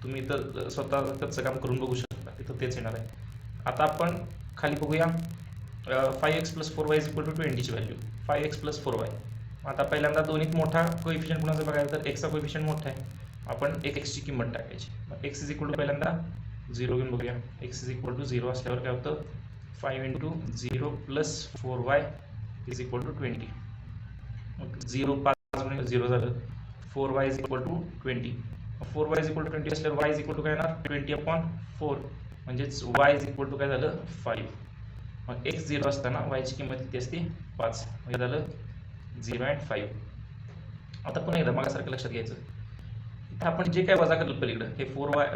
तुम्ही इथं स्वतः त्याचं काम करून बघू शकता, इथं तेच येणार आहे. आता आपण खाली बघूया 5x + 4y = 20 ची व्हॅल्यू. 5x + 4y. आता पहिल्यांदा दोन्हीत मोठा कोएफिशियंट कुणाचा बघायला, तर x चा कोएफिशियंट मोठा आहे, आपण एक x ची किंमत टाकायची. मग x = पहिल्यांदा 0 घेऊन बघूया. x = 0 असल्यावर काय होतं, 5 × 0 + 4y = 20. मग 0 5 म्हणजे 0 झालं. 4y = 20. 4y = 20 असल्यावर y काय येणार 20/4, म्हणजेच y काय झालं 5. मग x 0 असताना y ची किंमत किती असते 5, म्हणजे झालं 0 and 5. आता पुन्हा एकदा मागासारखं लक्षात घ्यायचं, इथं आपण जे काय वजा करलं पलीकडं, हे 4y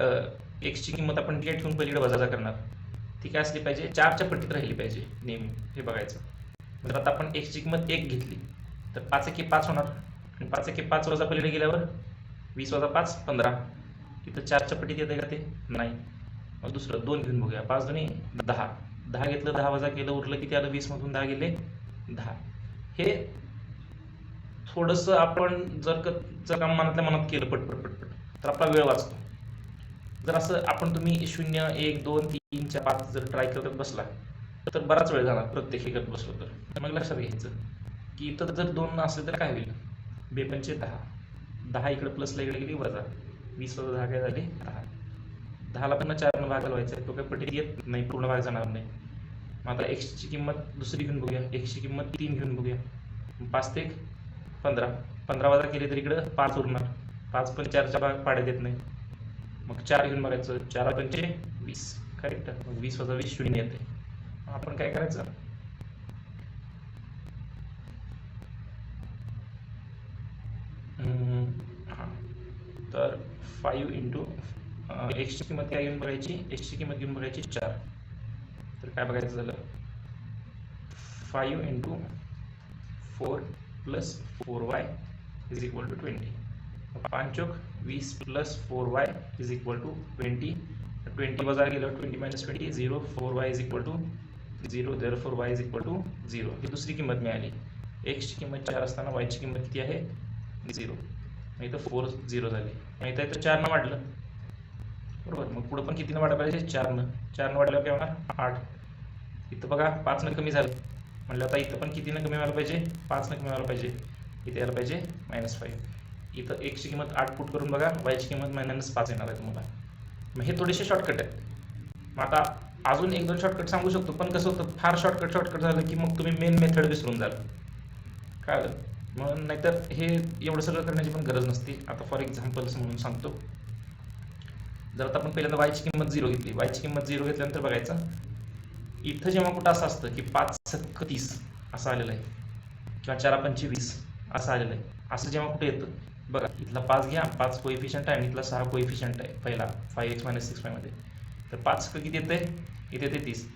x ची किंमत आपण जे ठेवून पलीकडे वजा करणार ती काय असली पाहिजे, 4च्या पट्टीत राहिली पाहिजे नेहमी, हे बघायचं. जर आता आपण x ची किंमत 1 घेतली तर 5 × 5 होणार, आणि 5 × 5 वजा पलीकडे गेल्यावर 20 + 5 = 15. इथं 4च्या पट्टीत येते का ते नाही. मग दुसरं 2 घेऊन बघूया. 5 × 2 = 10. 10 घेतलं, 10 वजा केलं, उरलं किती आलं, 20 मधून 10 गेले 10. हे थोडंसं आपण जर का मनातल्या मनात केलं पटपट तर आपला वेळ वाचतो. जर असं आपण तुम्ही 0 1 2 3 4 5 जर ट्राय करत बसला तर बराच वेळ जाणार प्रत्येक हे करत बसलो तर. मग लक्षात घ्यायचं की इथं जर 2 असेल तर काय होईल, 2 × 5 = 10. 10 इकडे प्लसला इकडे गेली वजा, 20 + 10 काय झाले 10. 10ला पण 4 न भाग घालवायचा आहे, तो काय पटीत येत नाही, पूर्ण भाग जाणार नाही. मग आता x ची किंमत दुसरी घेऊन बघूया. x ची किंमत 3 घेऊन बघूया. 5 ते 15, 15 वजा केली तर इकडं 5 उरणार. 5 पण 4च्या भाग पाड्यात येत नाही, मग 4 घेऊन बघायचं. 4 × 5 = 20, करेक्ट. मग 20 + 20 0 येते. आपण काय करायचं, तर 5 × x ची किंमत काय घेऊन बघायची, x ची किंमत घेऊन बघायची 4. तर काय बघायचं झालं, 5 × 4 plus 4y is equal to 20. 5 चौक 20 plus 4y is equal to 20. 20 वजा गेलं 20 minus 20 0. 4y is equal to 0. Therefore y is equal to 0. ही दुसरी किंमत मिळाली. x ची किंमत 4 असताना y ची किंमत किती आहे 0. मग इथं 4 0 झाले. मग इथं 4 न वाढलं बरोबर. मग पुढं पण कितीनं वाढायला पाहिजे 4 न वाढल्यावर काय होणार 8. इथं बघा 5 न कमी झालं म्हटलं आता इथं पण कितीनं कमी व्हायला पाहिजे 5 न कमी व्हायला पाहिजे. इथे यायला पाहिजे -5. इथं x ची किंमत 8 पुट करून बघा y ची किंमत -5 येणार आहे तुम्हाला. मग हे थोडेसे शॉर्टकट आहेत. मग आता अजून 1-2 शॉर्टकट सांगू शकतो पण कसं होतं फार शॉर्टकट झालं की मग तुम्ही मेन मेथड विसरून जाल काय मग नाहीतर हे एवढं सगळं करण्याची पण गरज नसते. आता फॉर एक्झाम्पल्स म्हणून सांगतो. जर आता आपण पहिल्यांदा y ची किंमत 0 घेतली. y ची किंमत 0 घेतल्यानंतर बघायचं इथं जेव्हा कुठं असं असतं की 5 सक्क 30 असं आलेलं आहे किंवा 4 पंचे 20 असं आलेलं आहे. असं जेव्हा कुठे येतं बघा इथला 5 घ्या. 5 कोएफिशियंट आहे आणि इथला 6 कोएफिशियंट आहे पहिला 5x - 6y मध्ये. तर 5 किती येते इथे येते 30.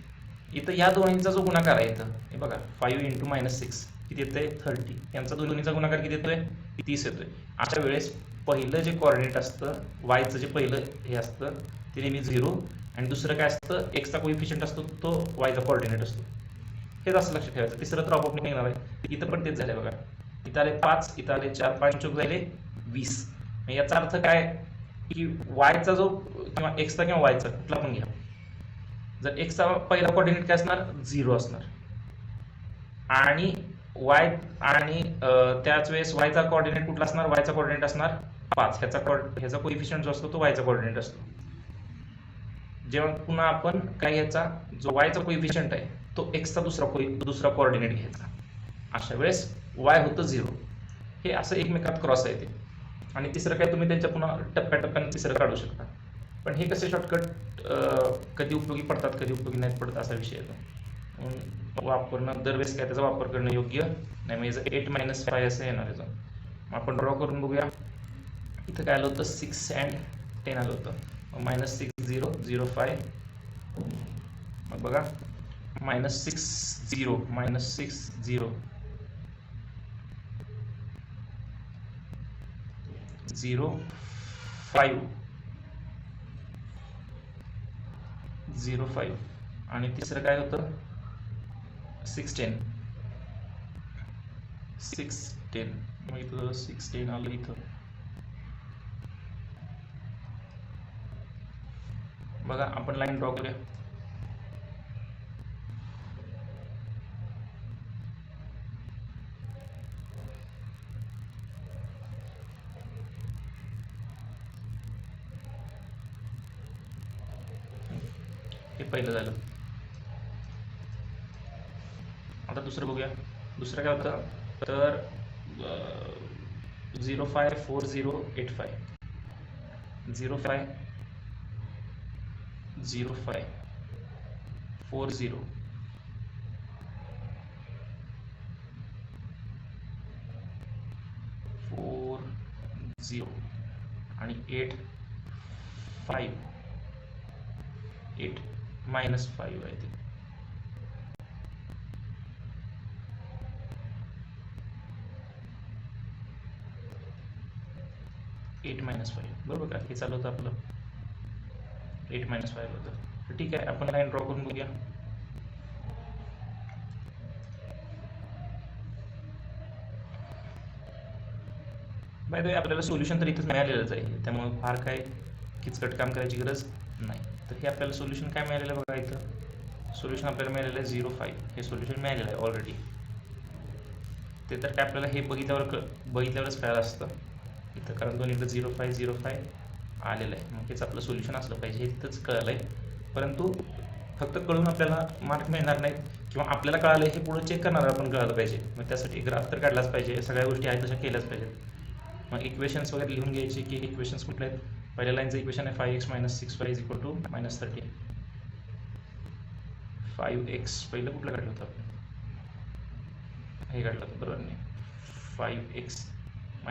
इथं या दोन्हींचा जो गुणाकार आहे इथं हे बघा 5 × -6 किती येते 30. यांचा दोन्हीचा गुणाकार किती येतोय 30 येतोय. अशा वेळेस पहिलं जे कोऑर्डिनेट असतं वायचं जे पहिलं हे असतं ते नेहमी 0 आणि दुसरं काय असतं एक्सचा कोएफिशियंट असतो तो वायचा कोऑर्डिनेट असतो. हेच असं लक्षात ठेवायचं. तिसरं तर आपोआप निघणार आहे. इथं पण तेच झालंय बघा. इथं आले 5 इथं आले 4 5 चौक झाले 20. याचा अर्थ काय की वायचा जो किंवा एक्सचा किंवा वायचा कुठला पण घ्या जर एक्सचा पहिला कोऑर्डिनेट काय असणार 0 असणार आणि वाय आणि त्याच वेळेस वायचा कोऑर्डिनेट कुठला असणार वायचा कोऑर्डिनेट असणार 5. ह्याचा कोएफिशियंट जो असतो तो वायचा कोऑर्डिनेट असतो. जेव्हा पुन्हा आपण काय घ्यायचा जो वायचा कोएफिशियंट आहे तो एक्सचा दुसरा कोऑर्डिनेट घ्यायचा. अशा वेळेस वाय होतं 0. हे असं एकमेकात क्रॉस आहे ते. आणि तिसरं काय तुम्ही त्यांच्या पुन्हा टप्प्याटप्प्याने तिसरं काढू शकता. पण हे कसे शॉर्टकट कधी उपयोगी पडतात कधी उपयोगी नाही पडत असा विषय येतो. वापरणं दरवेळेस काय त्याचा वापर करणं योग्य नाही. म्हणजे 8 - 5 असं येणार याचं. मग आपण ड्रॉ करून बघूया. इथं काय आलं होतं 6 and 10 आलं होतं. -6 0 0 5. मग बघा -6 0 -6 0 0 5 0 5 आणि तिसरं काय होतं 6 10 6 10. मग इथं 6 10 आलं इथं बघा. आपण लाईन ड्रॉ करूया. हे पहिलं झालं. आता दुसरं बघूया. दुसरं काय होतं तर 0 5 4 0 8 5 0 5 0 5 4 0 4 0 आणि 8 5 8 -5 आहे ते. -8 बरोबर का. हे चालू होतं आपलं 8 - 5 होतं. तर ठीक आहे आपण लाईन ड्रॉ करून बघूया. बाय द वे आपल्याला सोल्युशन तर इथंच मिळालेलंच आहे त्यामुळे फार काय किचकट काम करायची गरज नाही. तर हे आपल्याला सोल्युशन काय मिळालेलं बघा. इथं सोल्युशन आपल्याला मिळालेलं आहे 0 5. हे सोल्युशन मिळालेलं आहे ऑलरेडी. ते तर काय आपल्याला हे बघितल्यावरच कळालं असतं इथं कारण दोन्हीकडे 0 5 0 5 आलेलं आहे. मग हेच आपलं सोल्युशन असलं पाहिजे हे तिथंच कळलं आहे. परंतु फक्त कळून आपल्याला मार्क मिळणार नाहीत किंवा आपल्याला कळालं हे पुढे चेक करणार आपण कळालं पाहिजे. मग त्यासाठी ग्राफ तर काढलाच पाहिजे. सगळ्या गोष्टी आहेत तशा केल्याच पाहिजेत. मग इक्वेशन्स वगैरे लिहून घ्यायचे की इक्वेशन्स कुठले आहेत. पहिल्या लाईनचं इक्वेशन आहे 5x - 6y = -30. 5x पहिलं कुठलं काढलं होतं आपण हे काढलं होतं बरोबर नाही. 5x -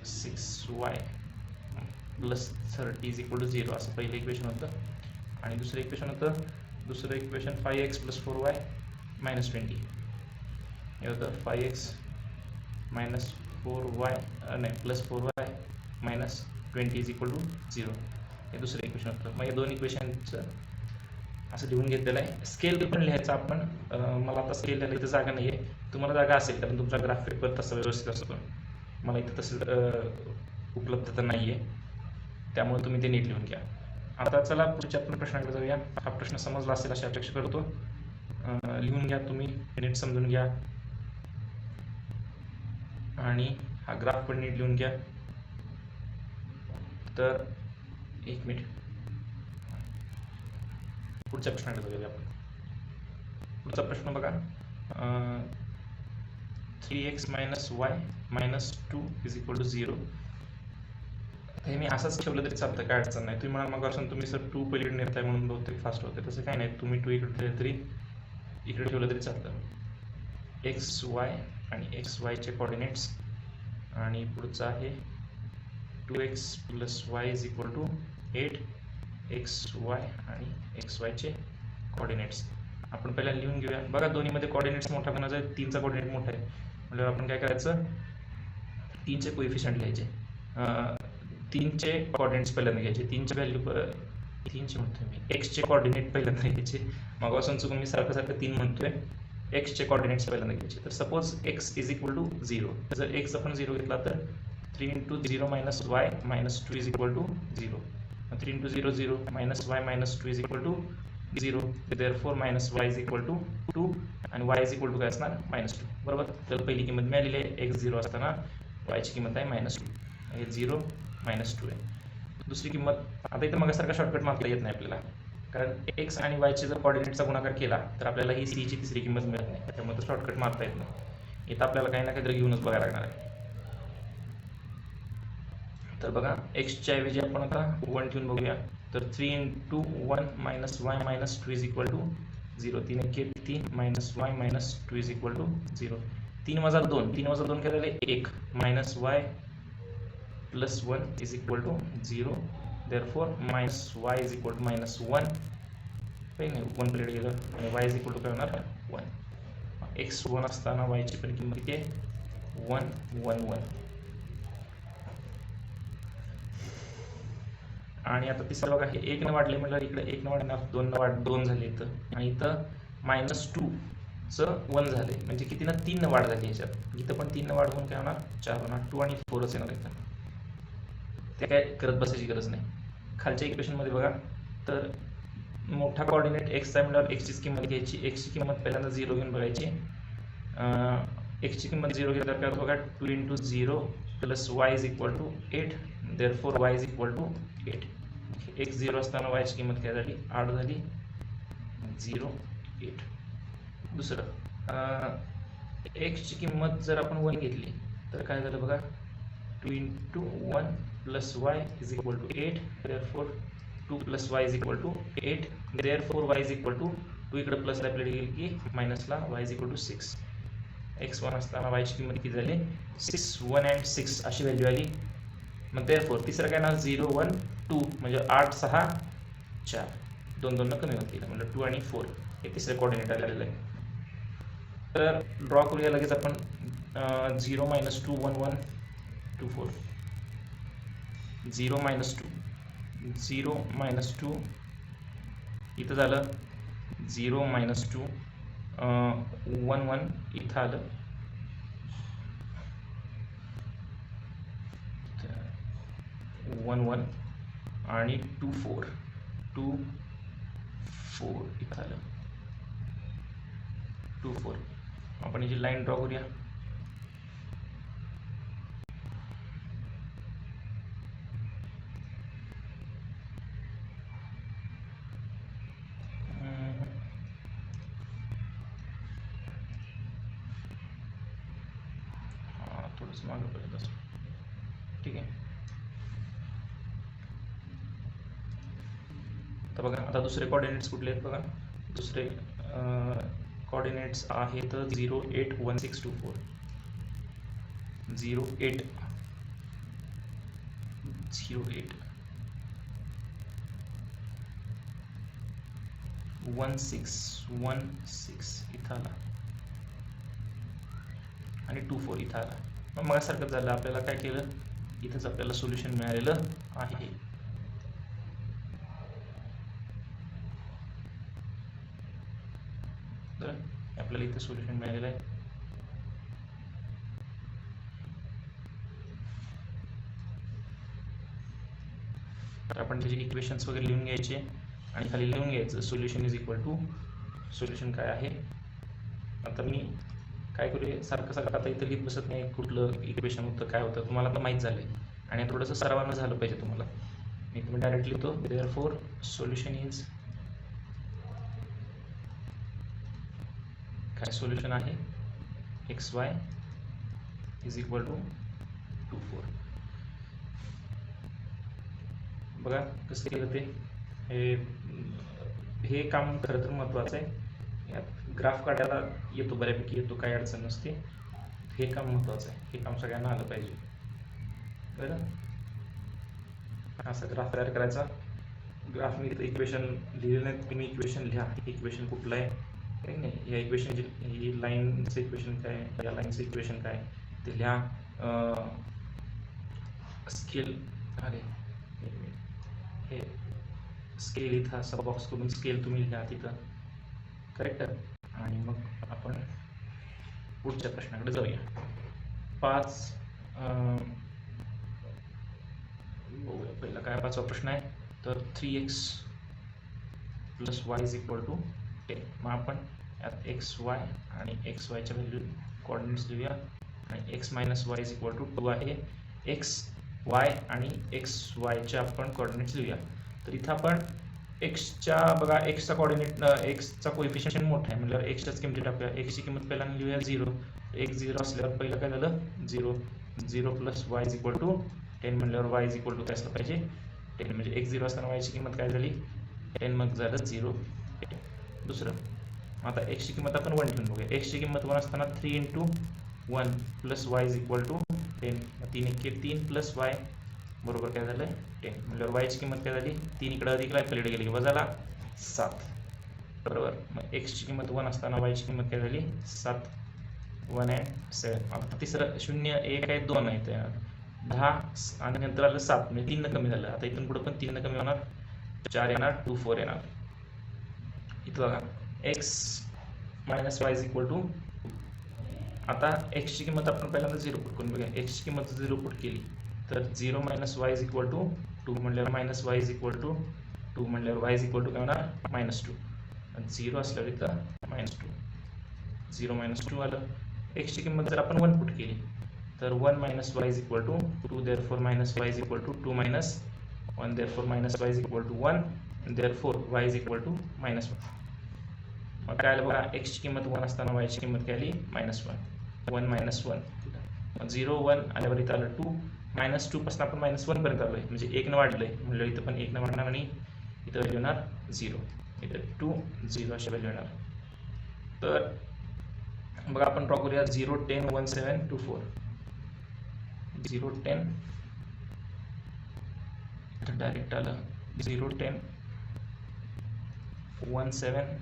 6y + 30 = 0 असं पहिलं इक्वेशन होतं. आणि दुसरं इक्वेशन 5x + 4y - 20 हे होतं 5x मायनस 4y नाही plus 4y minus 20 is equal to 0. हे दुसरं इक्वेशन होतं. मग या दोन इक्वेशनचं असं लिहून घेतलेलं आहे. स्केल पण लिहायचं आपण. मला आता स्केल लिहायला इथं जागा नाही आहे, तुम्हाला जागा असेल कारण तुमचा ग्राफ पेपर तसा व्यवस्थित असतो. मला इथं तसं उपलब्धता नाही आहे, त्यामुळे तुम्ही ते नीट लिहून घ्या. आता चला पुढच्या आपण प्रश्नाकडे जाऊया. हा प्रश्न समजला असेल अशी अपेक्षा करतो. लिहून घ्या तुम्ही, नीट समजून घ्या आणि हा ग्राफ पण नीट लिहून घ्या. तर एक मिनिट, पुढच्या प्रश्नाकडे जाऊया आपण. पुढचा प्रश्न बघा. 3x minus y minus 2 is equal to 0. हे मी असंच ठेवलं तरी चालतं, काय अडचण नाही. तुम्ही मला मग असं तुम्ही सर 2 पलीकडे नेताय म्हणून बहुतेक फास्ट होते, तसं काही नाही. तुम्ही 2 इकडे ठेवलं तरी इकडे ठेवलं तरी चालतं. एक्स वाय आणि एक्स वायचे कॉर्डिनेट्स आणि पुढचं आहे 2x plus y is equal to 8 x y आणि एक्स वायचे कॉर्डिनेट्स आपण पहिला लिहून घेऊया. बघा दोन्हीमध्ये कॉर्डिनेट्स मोठा कोणाचा आहे, 3चा कॉर्डिनेट मोठा आहे म्हणजे आपण काय करायचं, 3चे कोएफिशियंट लिहायचे. 3चे कॉर्डिनेट्स पहिल्यांदा घ्यायचे. 3ची व्हॅल्यू 3चे म्हणतोय मी, एक्सचे कॉर्डिनेट पहिल्यांदा घ्यायचे. मगापासून चुकून मी सारखं 3 म्हणतोय. एक्सचे कॉर्डिनेट्स पहिल्यांदा घ्यायचे. तर suppose x is equal to 0. जर एक्स आपण 0 घेतला तर 3 into 0 minus y minus 2 is equal to 0. 3 into 0 0 minus y minus 2 is equal to 0. Therefore minus y is equal to 2 आणि वाय इज इक्वल टू काय असणार -2. बरोबर. तर पहिली किंमत मिळालेली आहे एक्स 0 असताना, वायची किंमत आहे -2. हे 0 -2 आहे. दुसरी किंमत आता इथं मगासारखा शॉर्टकट मारता येत नाही आपल्याला, कारण एक्स आणि वायचे जर कॉर्डिनेटचा गुणाकार केला तर आपल्याला ही सीची तिसरी किंमत मिळत नाही, त्यामुळे शॉर्टकट मारता येत नाही. इथं आपल्याला काही ना काहीतरी घेऊनच बघायला लागणार आहे. तर बघा एक्सच्या ऐवजी आपण आता 1 ठेवून बघूया. तर 3 into 1 minus y minus 2 is equal to 0. 3 1 3 minus y minus 2 is equal to 0. 3 वजा 2, 3 वजा 2 काय झाले 1 minus y plus 1 is equal to 0. Therefore minus y is equal to -1. काही नाही 1 प्लेट गेलं आणि वाय इज इक्वल टू काय होणार 1. एक्स 1 असताना वायची पण किंमत किती आहे 1 1 1. आणि आता तिसरं बघा, हे 1 न वाढले म्हटलं इकडे 1 न वाढणार 2 झाले इथं, आणि इथं -2चं 1 झाले म्हणजे किती ना 3 न वाढ झाली याच्यात. इथं पण 3 न वाढ होऊन काय होणार 4 होणार. 2 आणि 4च येणार इथं. ते काय करत बसायची गरज नाही. खालच्या इक्वेशनमध्ये बघा, तर मोठा कॉर्डिनेट एक्सचा म्हटल्यावर एक्सचीच किंमत घ्यायची. एक्सची किंमत पहिल्यांदा 0 घेऊन बघायची. एक्सची किंमत 0 घेतल्यावर काय होतं बघा, 2 into 0 plus y is equal to 8. Therefore y is equal to 8. X 0 असताना वायची किंमत काय झाली 8 झाली 0 8. दुसरं एक्सची किंमत जर आपण 1 घेतली तर काय झालं बघा, 2 into 1 plus y is equal to 8. Therefore 2 plus y is equal to 8. Therefore y is equal to 2 इकडे प्लसला प्लेट गेली की मायनसला y is equal to 6. X 1 असताना वायची किंमत किती झाली 6 1 अँड 6 अशी व्हॅल्यू आली. मग देअरफॉर तिसरं काय ना 0 1 2 म्हणजे 8 6 4, 2 2 कमी होतील म्हणजे 2 आणि 4 हे तिसरे कॉर्डिनेट आलेलं आहे. तर ड्रॉ करूया लगेच आपण. 0 -2 1 1 2 4. 0 -2 0 -2 इथं झालं 0 -2 1 1 इथं आलं 1 1 आणि 2 4 2 4 इथं आलं 2 4. आपण याची लाईन ड्रॉ करूया. थोडंसं मागं पडत असं, ठीक आहे. तर बघा आता दुसरे कॉर्डिनेट्स कुठले आहेत बघा. दुसरे कॉर्डिनेट्स आहेत 0 8 1 6 2 4. 0 8 0 8 1 6 1 6 इथं आला आणि 2 4 इथं आला. मगासारखंच झालं, आपल्याला काय केलं, इथंच आपल्याला सोल्युशन मिळालेलं आहे. तर आपल्याला इथे सोल्युशन मिळालेलं आहे. तर आपण त्याचे इक्वेशन्स वगैरे लिहून घ्यायचे आणि खाली लिहून घ्यायचं solution is equal to, solution काय आहे. आता मी काय करूया, सारखं आता इथं लिहित बसत नाही कुठलं इक्वेशन होतं काय होतं, तुम्हाला आता माहीत झालं आहे आणि थोडंसं सरावानं झालं पाहिजे तुम्हाला. मी तुम्ही डायरेक्ट लिहितो, देअरफॉर सोल्युशन इज, काय सोल्युशन आहे, XY इज इक्वल टू 2, 4. बघा कसं केलं ते, हे काम खरं तर महत्त्वाचं आहे. यात ग्राफ काढायला येतो, बऱ्यापैकी येतो, काही अडचण नसते. हे काम महत्त्वाचं आहे, हे काम सगळ्यांना आलं पाहिजे. बरं, असा ग्राफ तयार करायचा. ग्राफ मी इक्वेशन लिहिलं नाही, तुम्ही इक्वेशन लिहा, इक्वेशन कुठलं आहे काही नाही. या इक्वेशनची, ही लाईनचं इक्वेशन काय, या लाईनचं इक्वेशन काय ते लिहा. स्केल, अरे हे स्केल इथं असा बॉक्स करून स्केल तुम्ही लिहा तिथं, करेक्ट. आणि मग आपण पुढच्या प्रश्नाकडे जाऊया. 5, पहिला काय 5वा प्रश्न आहे, तर 3x + y is equal to 10. मग आपण यात XY आणि XYच्या व्हॅल्यू कॉर्डिनेट्स लिहूया आणि x - y is equal to 2 आहे. XY आणि XYच्या आपण कॉर्डिनेट्स लिहूया. तर इथं आपण एक्सच्या, बघा एक्सचा कॉर्डिनेट, एक्सचा कोइफिशियंट मोठा आहे म्हणल्यावर एक्सच्याच किमती टाकूया. एक्सची किंमत पहिला लिहूया 0. x 0 असल्यावर पहिलं काय झालं 0. 0 + y इज इक्वल टू 10 म्हणल्यावर y इज इक्वल टू काय असलं पाहिजे 10. म्हणजे x 0 असताना y ची किंमत काय झाली 10, मग झालं 0. दुसरं, आता x ची किंमत आपण 1 ठेवून बघूया. x ची किंमत 1 असताना 3 × 1 + y is equal to 10. 3 × 3 + y बरोबर काय झालं 10. म्हणल्यावर y ची किंमत काय झाली 3 इकडे अधिकला पलीकडे गेली की वजाला 7, बरोबर. मग x ची किंमत 1 असताना y ची किंमत काय झाली 7. 1 and 7. आता तिसरं 0, 1 आहे, 2 आहे, 10 आणि नंतर आलं 7, म्हणजे 3 कमी झालं. आता इथून पुढे पण 3 कमी होणार, 4 येणार, 2 4 येणार. इथं बघा x - y is equal to, आता x ची किंमत आपण पहिल्यांदा 0 पुट करून बघूया. x ची किंमत 0 पुट केली तर 0 - y इज इक्वल टू 2 म्हणल्यावर -y इज इक्वल टू 2 म्हणल्यावर y इज इक्वल टू काय होणार -2. 0 असल्यावर इथं -2, 0 - 2 आलं. x ची किंमत जर आपण 1 पुट केली तर 1 - y is equal to 2, therefore -y is equal to 2 - 1, therefore -y is equal to 1, therefore y is equal to -1. मग काय आलं बघा, x ची किंमत 1 असताना y ची किंमत काय आली -1. 1 - 1, मग 0 1 आल्यावर इथं आलं 2. -2 पासून आपण -1 पर्यंत आलोय, म्हणजे 1 न वाढलंय म्हणजे इथं पण 1 न वाढणार आणि इथं व्हॅल्यू येणार 0. इथं 2 0 अशी व्हॅल्यू येणार. तर बघा आपण ड्रॉ करूया 0 10 1 7 2 4. 0 10 इथं डायरेक्ट आलं 0 10 1 7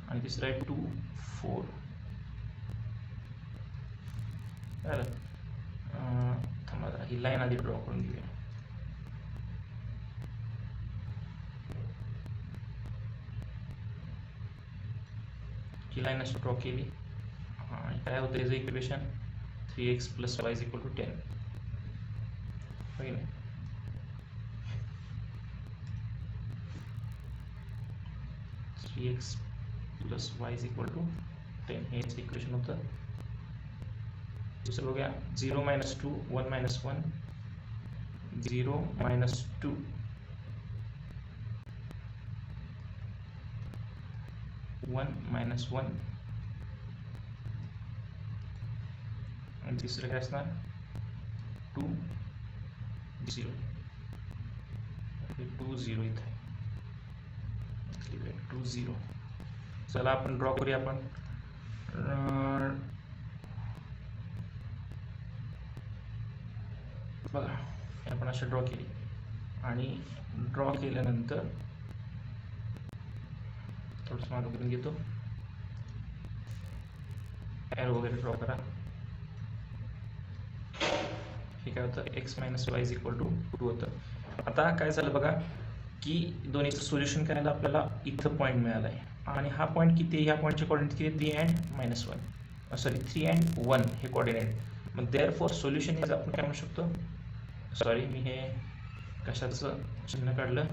आणि तिसरं आहे 2 4. थांबा जरा ही लाईन आधी ड्रॉ करून घेऊया. ही लाईन अशी ड्रॉ केली आणि काय होतं याचं equation 3x + y is equal to 10. होय ना, 3x + y is equal to 10 हे याचं इक्वेशन होतं. दुसरं बघूया 0 - 2 1 - 1, 0 - 2 1 - 1 आणि तिसरं काय असणार 2 0. 2 0 इथे 2 0. चला आपण ड्रॉ करूया. आपण बघा आपण अशी ड्रॉ केली आणि ड्रॉ केल्यानंतर थोडंसं मागं करून घेतो. एरो वगैरे ड्रॉ करा. हे काय होतं, x minus y is equal to 2 होतं. आता काय झालं बघा की दोन्हीचं सोल्युशन करायला आपल्याला इथं पॉईंट मिळाला आहे आणि हा पॉईंट किती आहे, ह्या पॉईंटचे कोऑर्डिनेट किती, 3 and -1 सॉरी 3 and 1 हे कोऑर्डिनेट. मग देअरफॉर सोल्युशन इज, आपण काय म्हणू शकतो, सॉरी मी हे कशाचं चिन्ह काढलं,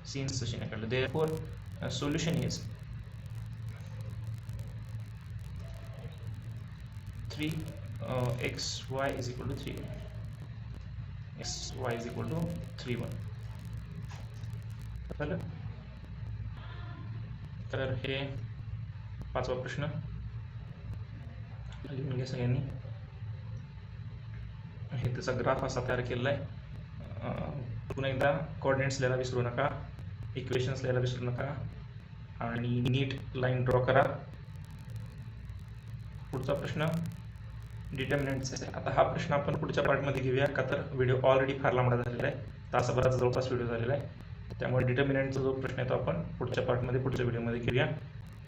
सीन्सचं चिन्ह काढलं. Therefore solution is 3xy is equal to 3, xy is equal to 3 1. तर हे 5वा प्रश्न लिहून घ्या सगळ्यांनी. हे त्याचा ग्राफ असा तयार केलेला आहे. पुन्हा एकदा कोऑर्डिनेट्स लिहायला विसरू नका, इक्वेशन्स लिहायला विसरू नका आणि नीट लाईन ड्रॉ करा. पुढचा प्रश्न डिटर्मिनंट्स आहे. आता हा प्रश्न आपण पुढच्या पार्टमध्ये घेऊया, का तर व्हिडिओ ऑलरेडी फार लांबडा झालेला आहे, तासाभराचा जवळपास व्हिडिओ झालेला आहे. त्यामुळे डिटर्मिनंटचा जो प्रश्न आहे तो आपण पुढच्या पार्टमध्ये, पुढच्या व्हिडिओमध्ये घेऊया.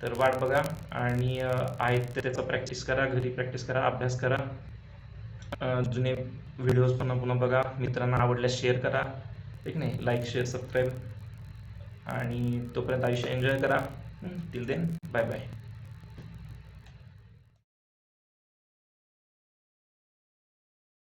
तर वाट बघा आणि आहे त्याचा प्रॅक्टिस करा, घरी प्रॅक्टिस करा, अभ्यास करा. जुने व्हिडिओज पुन्हा पुन्हा बघा, मित्रांना आवडल्यास शेअर करा, ठीक नाही, लाईक शेअर सबस्क्राईब. आणि तोपर्यंत आयुष्य एन्जॉय करा. Till then bye bye.